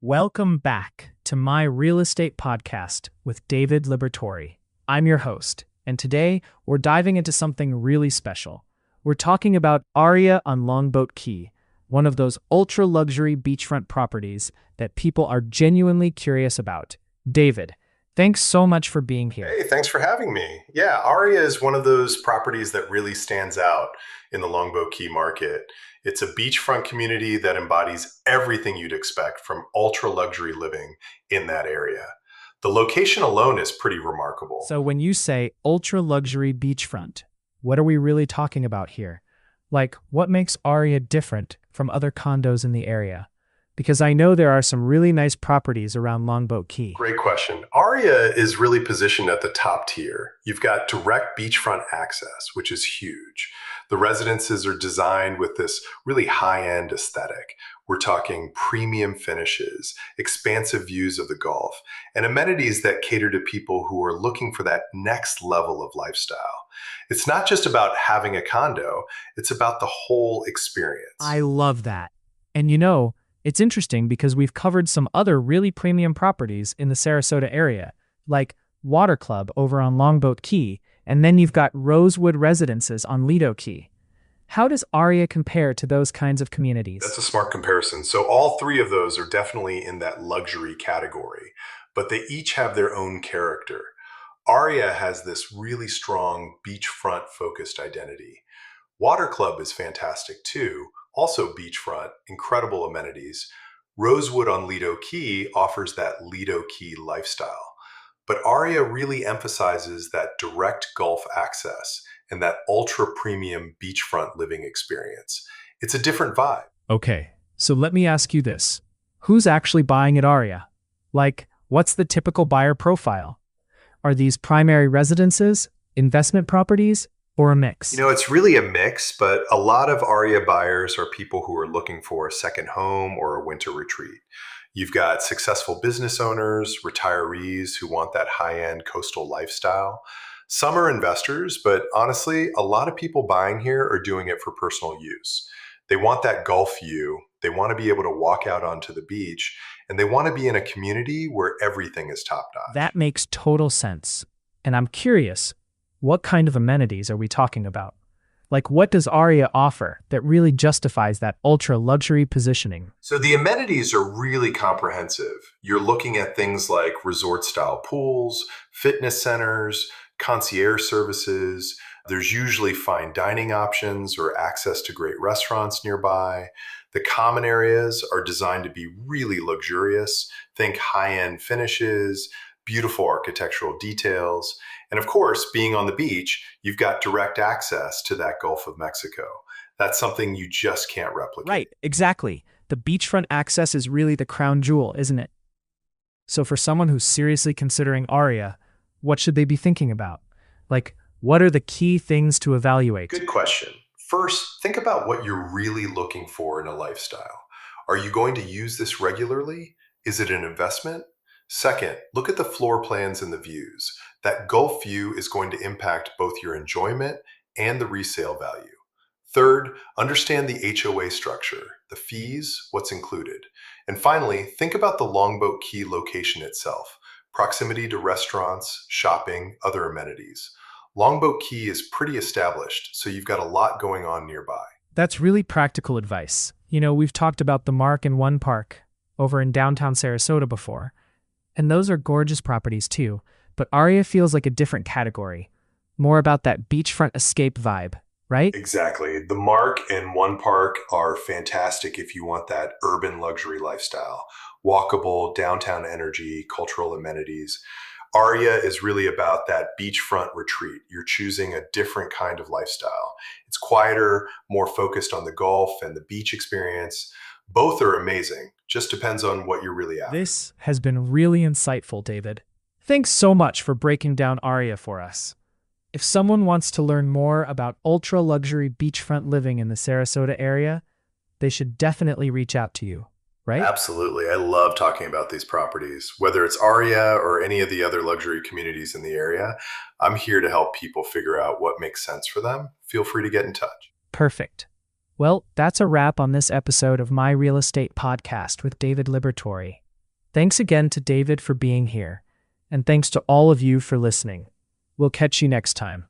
Welcome back to my real estate podcast with David Liberatore. I'm your host, and today we're diving into something really special. We're talking about Aria on Longboat Key, one of those ultra-luxury beachfront properties that people are genuinely curious about. David, thanks so much for being here. Hey, thanks for having me. Yeah, Aria is one of those properties that really stands out in the Longboat Key market. It's a beachfront community that embodies everything you'd expect from ultra luxury living in that area. The location alone is pretty remarkable. So when you say ultra-luxury beachfront, what are we really talking about here? Like, what makes Aria different from other condos in the area? Because I know there are some really nice properties around Longboat Key. Great question. Aria is really positioned at the top tier. You've got direct beachfront access, which is huge. The residences are designed with this really high-end aesthetic. We're talking premium finishes, expansive views of the Gulf, and amenities that cater to people who are looking for that next level of lifestyle. It's not just about having a condo, it's about the whole experience. I love that. And it's interesting because we've covered some other really premium properties in the Sarasota area, like Water Club over on Longboat Key, and then you've got Rosewood Residences on Lido Key. How does Aria compare to those kinds of communities? That's a smart comparison. So all three of those are definitely in that luxury category, but they each have their own character. Aria has this really strong beachfront focused identity. Water Club is fantastic too, also beachfront, incredible amenities. Rosewood on Lido Key offers that Lido Key lifestyle. But Aria really emphasizes that direct Gulf access and that ultra premium beachfront living experience. It's a different vibe. Okay, so let me ask you this. Who's actually buying at Aria? Like, what's the typical buyer profile? Are these primary residences, investment properties, or a mix? It's really a mix, but a lot of Aria buyers are people who are looking for a second home or a winter retreat. You've got successful business owners, retirees who want that high-end coastal lifestyle. Some are investors, but honestly, a lot of people buying here are doing it for personal use. They want that Gulf view, they want to be able to walk out onto the beach, and they want to be in a community where everything is top-notch. That makes total sense. And I'm curious, what kind of amenities are we talking about? Like, what does Aria offer that really justifies that ultra-luxury positioning? So the amenities are really comprehensive. You're looking at things like resort-style pools, fitness centers, concierge services. There's usually fine dining options or access to great restaurants nearby. The common areas are designed to be really luxurious. Think high-end finishes, beautiful architectural details. And of course, being on the beach, you've got direct access to that Gulf of Mexico. That's something you just can't replicate. Right, exactly. The beachfront access is really the crown jewel, isn't it? So for someone who's seriously considering Aria, what should they be thinking about? Like, what are the key things to evaluate? Good question. First, think about what you're really looking for in a lifestyle. Are you going to use this regularly? Is it an investment? Second, look at the floor plans and the views. That Gulf view is going to impact both your enjoyment and the resale value. Third, understand the HOA structure, the fees, what's included. And finally, think about the Longboat Key location itself, proximity to restaurants, shopping, other amenities. Longboat Key is pretty established, so you've got a lot going on nearby. That's really practical advice. We've talked about the Mark and One Park over in downtown Sarasota before, and those are gorgeous properties too. But Aria feels like a different category, more about that beachfront escape vibe, right? Exactly. The Mark and One Park are fantastic if you want that urban luxury lifestyle, walkable, downtown energy, cultural amenities. Aria is really about that beachfront retreat. You're choosing a different kind of lifestyle. It's quieter, more focused on the Gulf and the beach experience. Both are amazing. Just depends on what you're really after. This has been really insightful, David. Thanks so much for breaking down Aria for us. If someone wants to learn more about ultra-luxury beachfront living in the Sarasota area, they should definitely reach out to you, right? Absolutely. I love talking about these properties. Whether it's Aria or any of the other luxury communities in the area, I'm here to help people figure out what makes sense for them. Feel free to get in touch. Perfect. Well, that's a wrap on this episode of My Real Estate Podcast with David Liberatore. Thanks again to David for being here, and thanks to all of you for listening. We'll catch you next time.